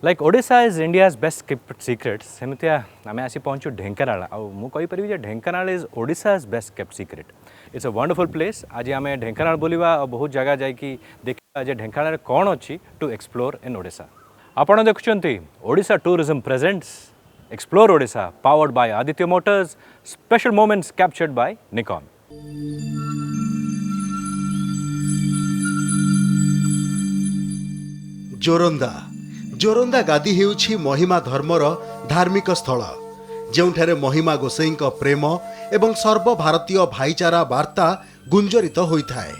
Like Odisha is India's best kept secret सेमतिया आम आसी पहुँचु ढेंकानाल आईपरि जे Dhenkanal is Odisha's best kept secret it's a wonderful place आज आम ढेंकानाल बुलवा और बहुत जगह जाकि देखा जे ढेंकानाल कौन अच्छी टू एक्सप्लोर इन ओडिशा आपण देखुं Odisha tourism presents explore Odisha powered by Aditya motors special moments captured by Nikon. Joranda Joranda गादी हेउछि महिमा धर्मर धार्मिक स्थल जेउठारे महिमा गोसाई प्रेम एवं सर्वभारतीय भाईचारा वार्ता गुंजरित होइथाए।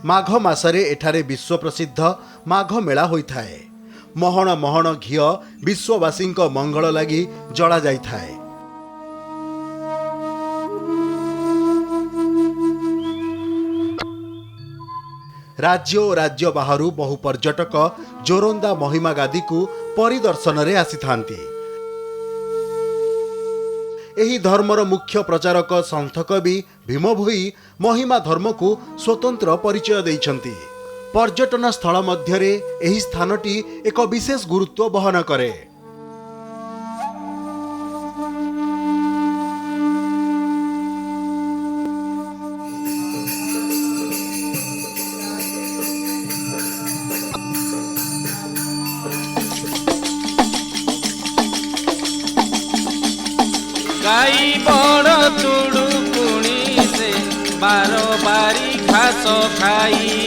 माघ मासरे एठारे विश्व प्रसिद्ध माघ मेला होइथाए। महण महण घिओ विश्ववासी मंगल लगी जला जाइथाए। राज्य और राज्य बाहरु बहु पर्यटक जोरंदा महिमा गादी को परिदर्शन रे आसीथांती। एही धर्मर मुख्य प्रचारक संत कवि भीम भोई महिमा धर्म को स्वतंत्र परिचय दैछंती। पर्यटन स्थल मध्यरे एही स्थानटी एक विशेष गुरुत्व बहन करे। गाई बड़ तुड़ू पुणी से बारो बारी घास खाई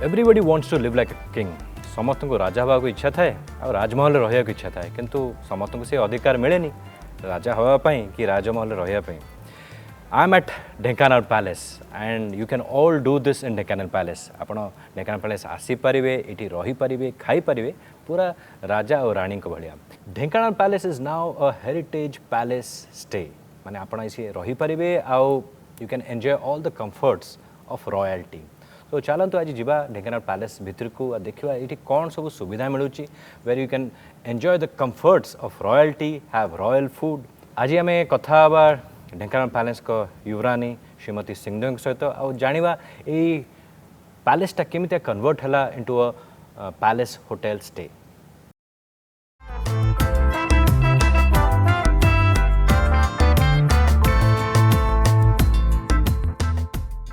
everybody wants to live like a king समस्त को राजा हवा को इच्छा थाए और राजमहल रहा को इच्छा थाए किंतु समस्त को से अधिकार मिले राजा हवापाई कि राजमहल रही। I am at Dhenkanal palace and you can all do this in Dhenkanal palace. आपण ढेंकानाल पैलेस आसीपारे ये रहीपारे खाईपारे पूरा राजा और रानी भाया। Dhenkanal palace is now a heritage palace stay माने आपण इसे रहीपारे आउ you can enjoy all the comforts of royalty. तो चलतु आज जीवा ढेंकानाल पैलेस भितर को देखा ये कौन सब सुविधा मिलूँ where you can enjoy the comforts of royalty have royal food. आज आम कथा ढेंकानाल पैलेस को युवरानी श्रीमती सिंहदेव सहित आ जाना ये पैलेसटा केमितिया कन्वर्ट है into a palace hotel stay.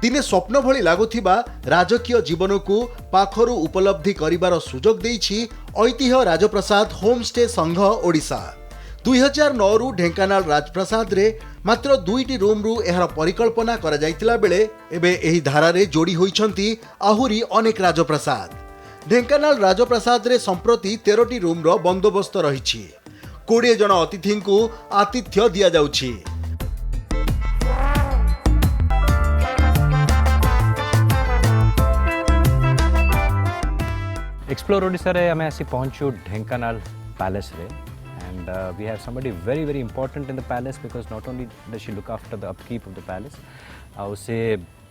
दिने स्वप्न भली लागुथिबा राजकीय जीवन को पाखरु उपलब्धि करिबार सुजोग देइछि ऐतिह्य राजप्रसाद होमस्टे संघ ओडिशा। 2009 रु ढेंकानाल राजप्रसाद रे मात्र 2टी रूम रु एहार परिकल्पना करा जाइतिला बेले एबे एही धारा रे जोड़ी होइछंती आहुरी अनेक राजप्रसाद। ढेंकानाल राजप्रसाद रे संप्रति 13टी रूम रो बंदोबस्त रहिछि। 20 जन अतिथि को आतिथ्य दिया जाउछि। एक्सप्लोर ओडिशा रे आम आसी पहुँचु ढेंकानाल पैलेस रे and we have somebody very very important in the palace because not only does she look after the upkeep of the palace आउ से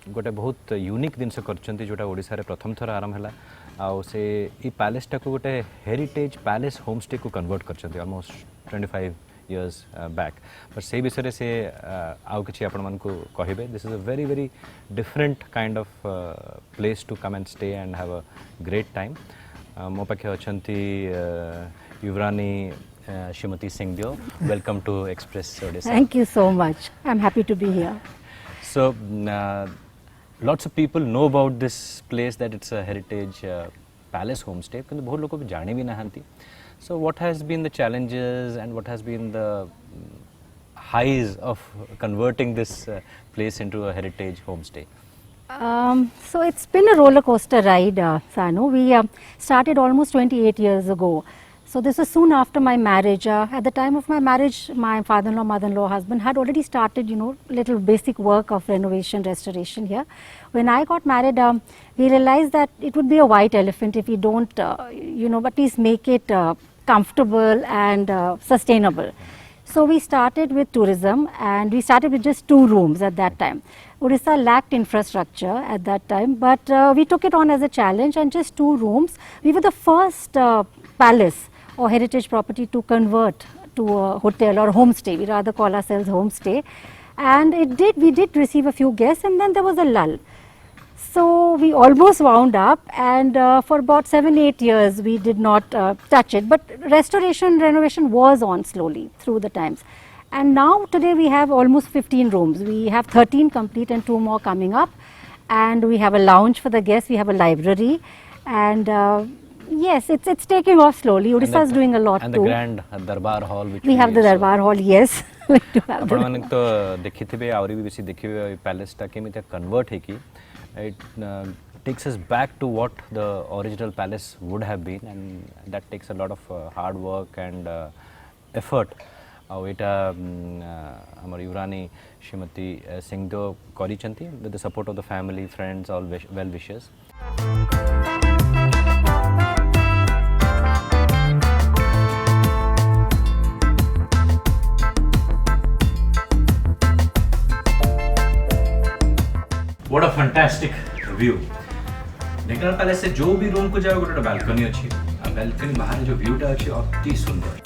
गोटे बहुत यूनिक जिनस करछंती जोटा ओडिशा रे प्रथम थर आरंभ हला आउ से ई पैलेसटा को गोटे हेरिटेज पैलेस होमस्टे को convert करछंती almost 25 years back but से विषय से आउ किछि आपण मन को कहिबे। This is a very very different kind of place to come and stay and have a great time. मो पाखे अछंती युवरानी Shrimati Singhdeo. Welcome to express Odisha. Thank you so much. I'm happy to be here. So lots of people know about this place that it's a heritage palace homestay किंतु बहुत लोग को जाने भी नाहंती। So what has been the challenges and what has been the highs of converting this place into a heritage homestay? So it's been a roller coaster ride, Sanu. We started almost 28 years ago. So this was soon after my marriage. At the time of my marriage, my father-in-law, mother-in-law, husband had already started, little basic work of renovation, restoration here. When I got married, we realized that it would be a white elephant if we don't, at least make it comfortable and sustainable. So we started with tourism, and we started with just 2 rooms at that time. Odisha lacked infrastructure at that time, but we took it on as a challenge, and just 2 rooms. We were the first palace or heritage property to convert to a hotel or homestay. We rather call ourselves homestay. And we did receive a few guests, and then there was a lull. So we almost wound up, and for about 7-8 years we did not touch it, but restoration, renovation was on slowly through the times. And now today we have almost 15 rooms. We have 13 complete and 2 more coming up, and we have a lounge for the guests, we have a library, and yes, it's taking off slowly. Odisha is doing a lot too. And the grand Darbar Hall which We have the Darbar Hall, yes. We do have the आपण माने तो देखिथिबे आउरी भी बेसी देखिबे palace टा केमिते convert है कि it takes us back to what the original palace would have been, and that takes a lot of hard work and effort. ଆଉ ଏଇଟା ଆମର ୟୁରାନୀ ଶ୍ରୀମତୀ ସିଂହଦେଓ କରିଛନ୍ତି with the support of the family, friends, all well wishers. What a fantastic view. Dhenkanal palace से जो भी room को जाओ गोटे बालकनी अच्छी, आ बालकनी बाहर जो व्यूटा अच्छी अति सुंदर.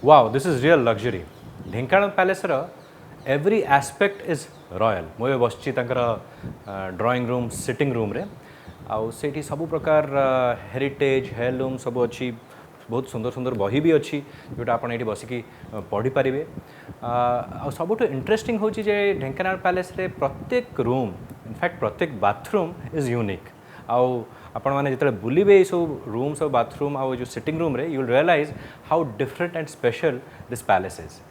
Wow, this is real luxury. Dhenkanal palace रा every aspect is royal. मोए बसची तंकर ड्राइंग रूम, सिटिंग रूम रे. आउ सेठी सब प्रकार हेरिटेज हेirloom सब अच्छी, बहुत सुंदर सुंदर बही भी अच्छी जोटा आपण एठी बसिकी पढ़ी पारिबे. आ सबुठ इंटरेस्टिंग होची जे ढेंकानाल पैलेस रे प्रत्येक रूम, इनफैक्ट प्रत्येक बाथरूम इज यूनिक. आउ आपण माने जितले बुलिबे ए सब रूम्स और बाथरूम आ जो सिटिंग रूम रे, you will realise how different and special this palace is.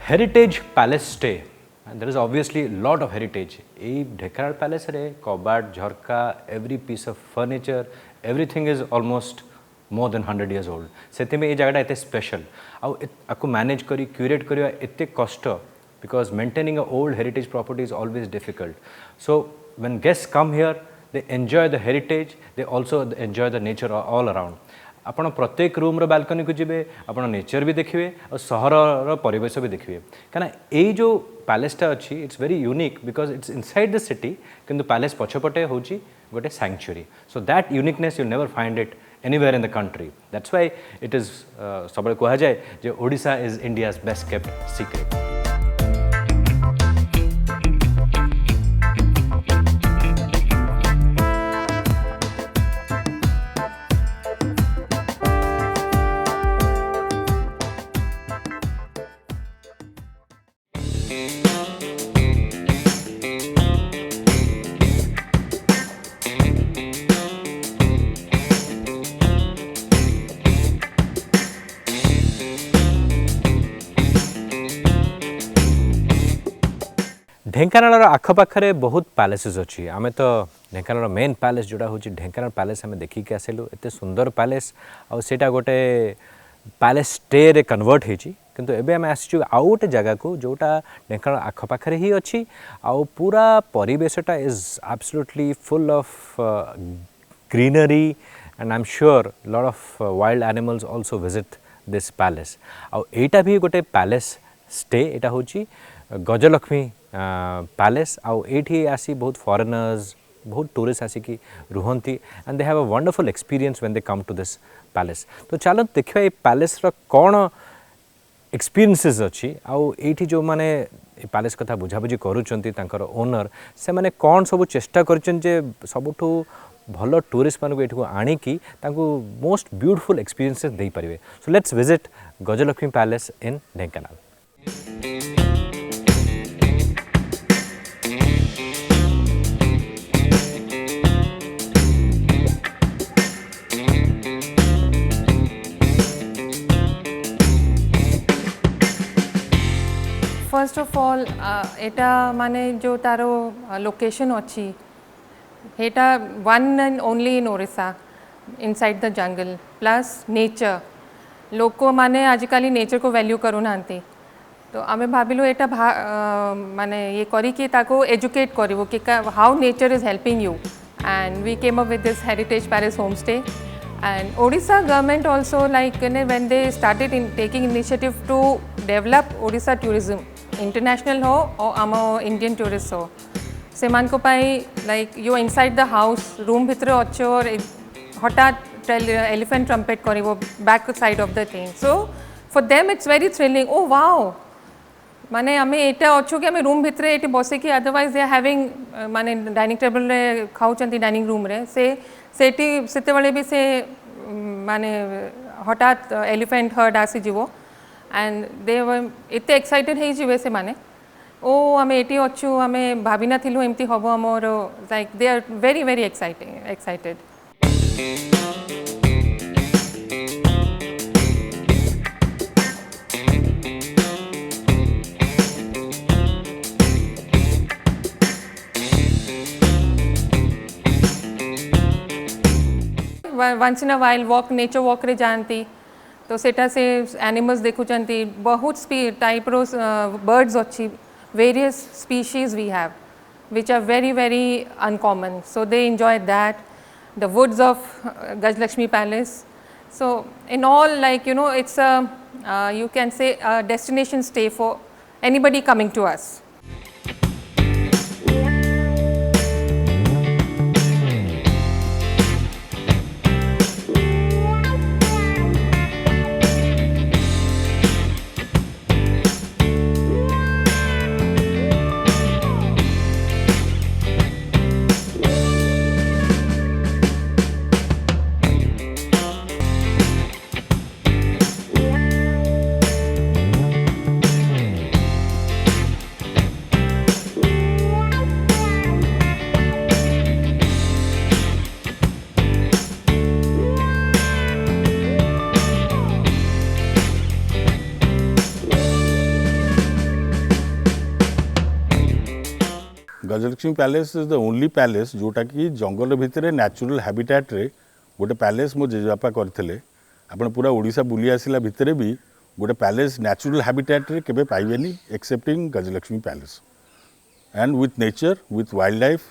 Heritage palace stay, and there is obviously a lot of heritage. ये ढेंकानाल पैलेस रे कबाट, झरका, every piece of furniture, everything is almost more than 100 years old. सेते में ये जगह एते special. आउ आपको manage करी क्यूरेट करिया एते कष्ट, because maintaining a old heritage property is always difficult. So when guests come here, they enjoy the heritage, they also enjoy the nature all around. आपण प्रत्येक रूम रो बालकनी को जिबे, आपण नेचर भी देखिबे और शहर रो परिवेश भी देखिबे. काना ए जो पैलेसटा अच्छी, it's very unique because it's inside the city, किंतु पैलेस पछपटे होची गोटे sanctuary. So that uniqueness you never find it anywhere in the country. That's why it is सबले कहा जाए जे Odisha is India's best kept secret. Dhenkanal आखपाखे बहुत पैलेसेस अच्छी. आम तो ढेंकानाल मेन पैलेस जोड़ा हूँ ढेंकानाल पैलेस आम देखिक आसिलु. एत सुंदर पैलेस आटा गोटे पैलेस स्टे रे कन्वर्ट होती, किंतु एबे आम आसीचु आउ गोटे जगह को जोटा ढेंकानाल आखपाखे ही अच्छी. आउ पूरा परिवेशटा is absolutely full of greenery, and I am sure lot of wild animals also visit this palace. आउ एटा भी गोटे पैलेस स्टे. एटा होची गजलक्ष्मी पैलेस. आउ एठी आसी बहुत फॉरेनर्स, बहुत टूरिस्ट आसिकी रुहंती, and they have a wonderful experience when they come to this palace. तो चलो देखिए ये पैलेस रो कौन एक्सपीरियंसेस अच्छी. आउ एठी जो माने पैलेस कथा बुझाबुझी करूचंती तांकर ओनर, से माने कौन सब चेष्टा करचन जे सबुठू भलो टूरिस्ट मानक एठू आनिकी तांकू मोस्ट ब्यूटीफुल एक्सपीरियंसेस दे पारिबे. So let's visit Gajalakshmi palace in Dhenkanal. First of all एटा माने जो तारो लोकेशन अच्छी एटा one and only in Odisha inside the jungle plus nature लोक माने आजिकाली नेचर को वैल्यू करू नांती तो आमे भाविलु एटा माने ये करी कि ताको एजुकेट करिवो कि how nature is helping you and we came up with this heritage palace home stay and Odisha government also like when they started in taking initiative to develop Odisha tourism international ho or amo Indian tourists ho se man ko pai like you inside the house room bhitre acho or hatat elephant trumpet karibo back side of the thing so for them it's very thrilling oh wow माने आमे एटा अच्छो कि आमे room भितरे eighty बसे कि otherwise they are having माने dining table रे खाउचंती डाइनिंग रूम रे सेटी सेते बेले भी से माने हठात एलिफेंट हर्ड आसी जीवो एंड दे वर एते एक्साइटेड हे जीवे से माने ओ आमे एटी अच्छो आमे भाबी ना थिलु एमती हबो हमर like they are very very excited once in a while walk nature walk रे जानती तो सेटा से एनिमल्स देखुचंती बहुत टाइप रो बर्ड्स अच्छी various species we have which are very very uncommon so they enjoy that the woods of Gajalakshmi palace so in all like you know it's you can say destination stay for anybody coming to us Gajalakshmi palace is the only palace जोटा कि जंगल भितर natural habitat रे गोटे palace मो जेजेबापा करथिले आपण पूरा ओडिशा बुली आसिला भितर भी गोटे पैलेस नेचुरल हैबिटेट रे केबे पाइबेनी excepting Gajalakshmi palace and with nature with wild life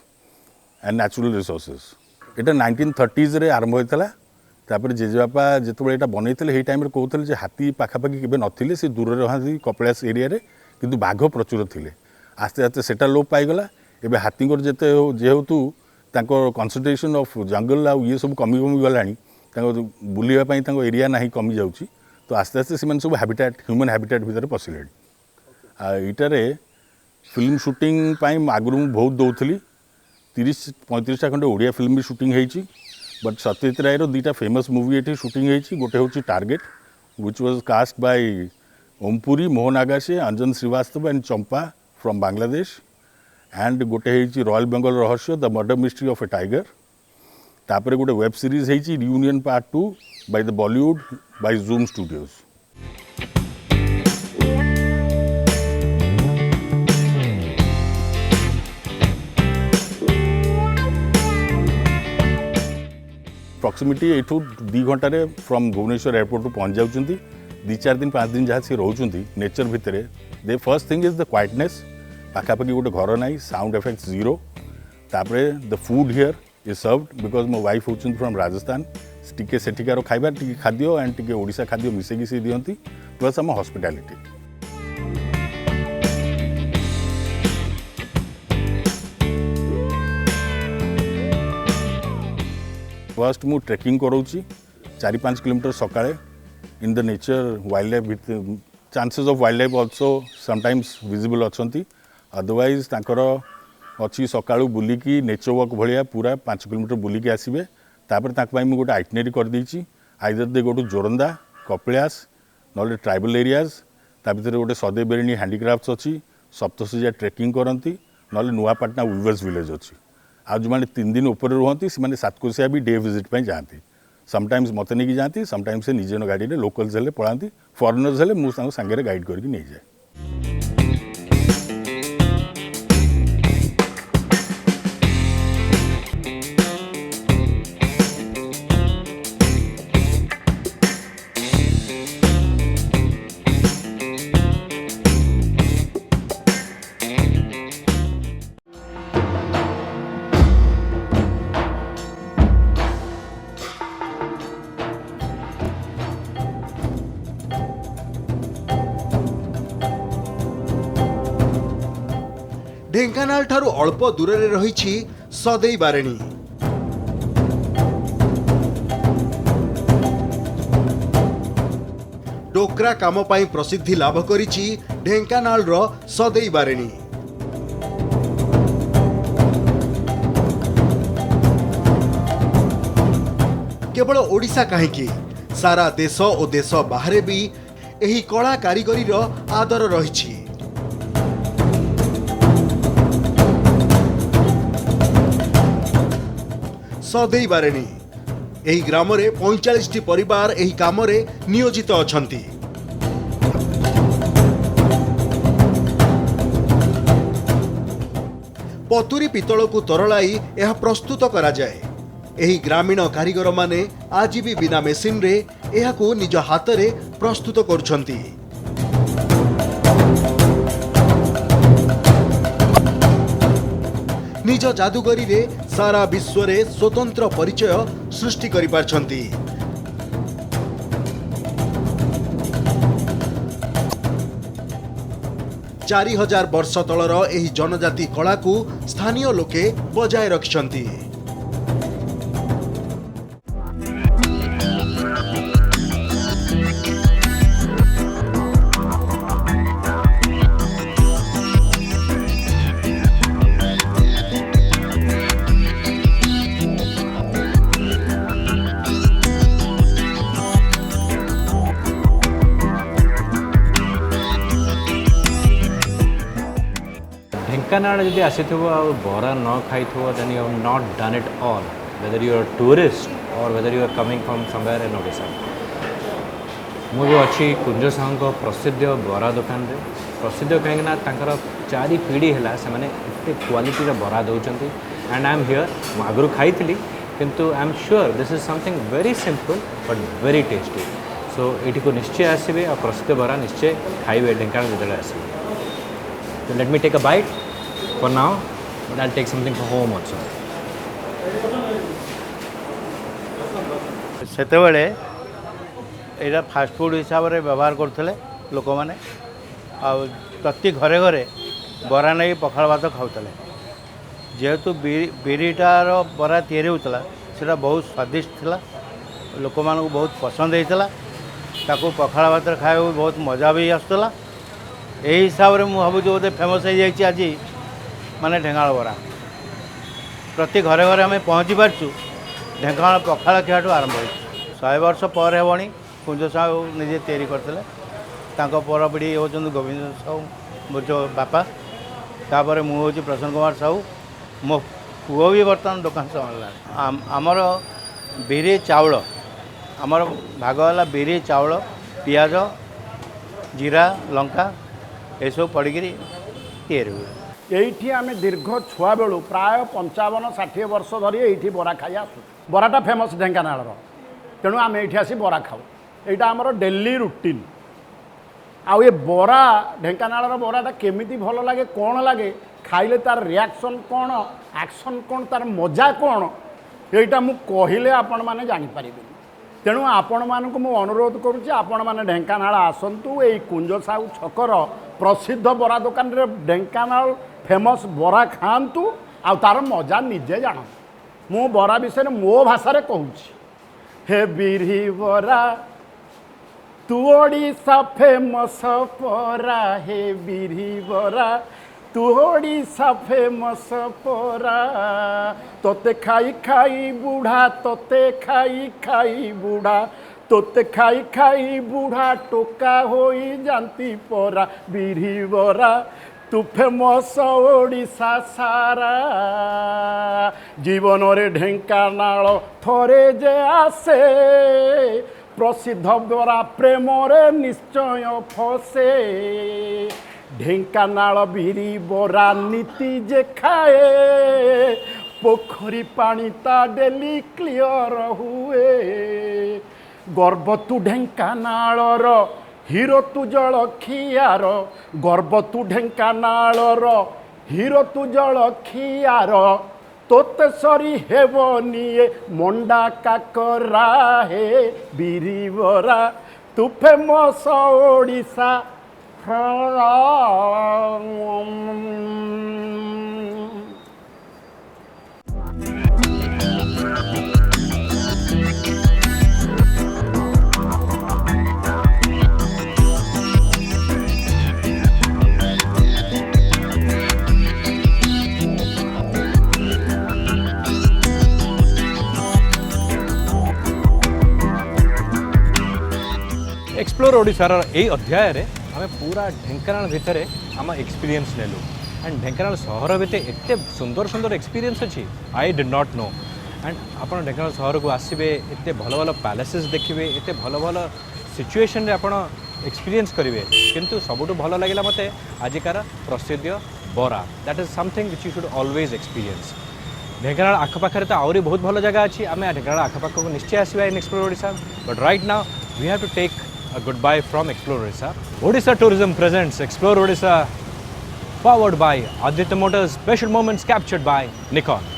and natural resources एटा 1930s रे आरंभ होइतला तापर जेजेबापा जेतबे एटा बनैतले हे टाइम रे कहउतले जे हाथी पाखापाखि केबे नथिले से दूर रहंती कपिलास एरिया रे किंतु बाघ प्रचुर थिले आस्ते आस्ते सेटा लोप पाइगला एबे हाथींकर जेते जेहेतु तांको कनसेंट्रेशन ऑफ जंगल आ ये सब कमी कमी गलानी तांको बुलिया पई तांको एरिया नाही कमी जाउची तो आस्ते आस्ते से सब हैबिटेट ह्यूमन हैबिटेट भीतर पसिलेडी आ इटारे फिल्म शूटिंग पई आगुरु बहुत दउथली 30-35 टा खंडे ओडिया फिल्म भी शूटिंग हेची बट सत्यजित राय रो दुटा फेमस मूवी एठी शूटिंग हेची गोटे होची target which was cast by Om Puri Mohan Agashe Anjan Srivastava and Champa from Bangladesh and गोटे हेची Royal Bengal Rahasya the murder mystery of a tiger तापरे गोटे वेब सीरीज हेची reunion part 2 by the Bollywood by Zoom Studios proximity एठू 2 घंटा फ्रॉम भुवनेश्वर एयरपोर्ट टू पहुंच जाउचंती 2-4 दिन 5 दिन जहाँ से रोचुंती नेचर भितर the first thing is the quietness पाखापाखि गोटे घर ना साउंड इफेक्ट्स जीरो तापरे the food here is served because मो वाइफ होचुंती फ्रॉम राजस्थान टिके सेठिकार खाइबा टिके खाद्य एंड टिके ओडिशा खाद्य मिसेकी से दियंती प्लस आम हॉस्पिटैलिटी फर्स्ट मु ट्रेकिंग करोची 4-5 किलोमीटर सकाळे in the nature wild life with chances of wild life also sometimes visible अच्छी अदरवाइज तांकर अच्छी सकाळू बुलिकी नेचर वॉक भाया पूरा 5 किलोमीटर बुलिकी आसबे तापर गोटे आइटनेरी कर देछि either they go to Joranda Kapilas नॉले ट्राइबल एरियाज ता भीतर गोटे सदे बेरिणी हैंडीक्राफ्ट्स अच्छी सप्तशଯ୍ୟା ट्रेकिंग करती नॉले नुआपाटना वीवर्स विलेज अच्छी आ जो मैंने 3 दिन ऊपर रुहती से 7 भी डे विजिट पे जाती समटाइम्स मत नहीं जाती समटाइम्स से निजे गाड़ी में लोकल्स हेल्ले पढ़ाती फॉरेनर्स हेल्ले मुझे सांगे गाइड करके नहीं जाए। ढेंकानाल ठारू अल्प दूर में रही सदैई बारेणी। डोकरा काम पाई प्रसिद्धि लाभ करिछि ढेंकानाल रो सदैई बारेणी। केवल ओडिशा कहीं सारा देश और देश बाहर भी एही कला कारीगरी रो आदर रही। सदैई बारेणी एही ग्राम रे 45 टी परिवार एही काम रे नियोजित अछंती। पतुरी पितल को तरलाई यह प्रस्तुत करा जाए। एही ग्रामीण कारीगर माने आज भी बिना मेसिन रे एहाको निज हाथ रे प्रस्तुत करुछंती। निज जादूगरी रे सारा विश्व रे स्वतंत्र परिचय सृष्टि करि पारछंती। 4000 वर्ष तलर एही जनजाति कला को स्थानीय लोके बजाय रखिछंती। ढेंकानाल जदि आसीथिबो आ बरा न खाइथिबो then you have not done it all whether you are tourist or whether you are coming from somewhere in Odisha. मु जो अच्छी कुंज साहू को प्रसिद्ध बरा दुकान रे प्रसिद्ध कहीं तांकर 4 पीढ़ी है से माने एते क्वालिटी रे बरा दउचंती एंड आई एम हियर आगु खाई किंतु आई am sure this is something very simple but very tasty. So eighty को निश्चय आसबे और प्रसिद्ध बरा निश्चय खाइबे ढेंकानाल जदे आसबे। So let me take a bite for now, but I'll take something for home also. सेतेबेले Etah fast food हिसाब से व्यवहार करते लोक मैंने प्रति घरे घरे बरा नहीं पखाल भात खाऊले। जेहेतु बिरीटार बरा तैयारी होता से बहुत स्वादिष्ट था, लोक मानक बहुत पसंद होता, पखाल भात खाया बहुत मजा भी आसला। यही हिसाब से मुझे भावुँ बोधे फेमस हो जाए आज माने ढेंकानाल बरा प्रति घरे घरे आम पहुँची पार्चु। ढेंकानाल पखाल खियाठू आरंभ हो 100 वर्ष पर हेबणी कुंज साहू निजे तैयारी करते पर पीढ़ी होती गोविंद साहू मोर जो बापा तापर मुझे प्रसन्न कुमार साहू मो पुओ भी बर्तमान दुकान संभाला। आमर बिरी चाउल आमर भाग है बिरी चाउल पियाज जीरा लंका ये सब पड़ी तैयारी हुए। ये आम दीर्घ छुआ बेलू प्राय 55-60 वर्ष धरी ये बरा खाई आसु। बराटा फेमस ढेंकानाल तेणु आम ये आसी बरा खाऊ। यहाँ आमर डेली रुटीन आउ ये बरा ढेंकानाल बराटा केमिति भल लगे कौन लगे खाइले तार रिएक्शन कौन एक्शन कौन तार मजा कौन यहाँ मुझे कहले आपण मैंने जापर। तेणु आपण मानक मु अनुरोध करुच्ची आपण मैंने ढेंकानाल आसतु ये कुंज साहू छकर प्रसिद्ध बरा दुकान रे ढेंकानाल फेमस बरा खातु आ तार मजा निजे जान। मु बरा विषय मो भाषा कहूँ हे बिरी बरा तू ओडिशा फेमस परा हे बिरी बरा तू ओडिशा फेमस परा तोते खाई खाई बूढ़ा तोते खाई खाई बूढ़ा तोते खाई खाई बूढ़ा टोका होई जानती परा बिरी बरा तू फेमस ओडिशा सारा जीवन रे ढेंकानाल थरे जे आसे प्रसिद्ध बरा प्रेम रे निश्चय फसे ढेंकानाल बिरी बरा नीति जे खाए पोखरी पानी ता डेली क्लियर हुए गर्व तू ढेंकानाल हीरो तू जलखियार गर्व तू ढेंकानाल हीरो तू जलखियार तोते सरी हेबनिए मंडा काकरा हे बिरी बरा तू फेमस ओडिशा एक्सप्लोर ओडिशार यही अध्याय रे आम पूरा ढेंकानाल भितर आम एक्सपीरियंस नेलु एंड ढेंकानाल सहर भितर एत सुंदर सुंदर एक्सपीरियंस अच्छी I did not know and आप ढेंकानाल सहर को आसबे एत भल भल पैलेसेस देखिए एत भल भल सिचुएशन आप एक्सपीरियंस करेंगे किंतु सबुठ भल लगे मत आजिकार प्रसिद्ध बरा that is something which you should always experience Dhenkanal आखपाखे तो आहरी बहुत भल जगह अच्छी आम ढेंकानाल आखपाख को निश्चय आसवा in explore Odisha but right now we have to take a goodbye from Explore Odisha. Odisha Tourism presents Explore Odisha, powered by Aditya Motors. Special moments captured by Nikon.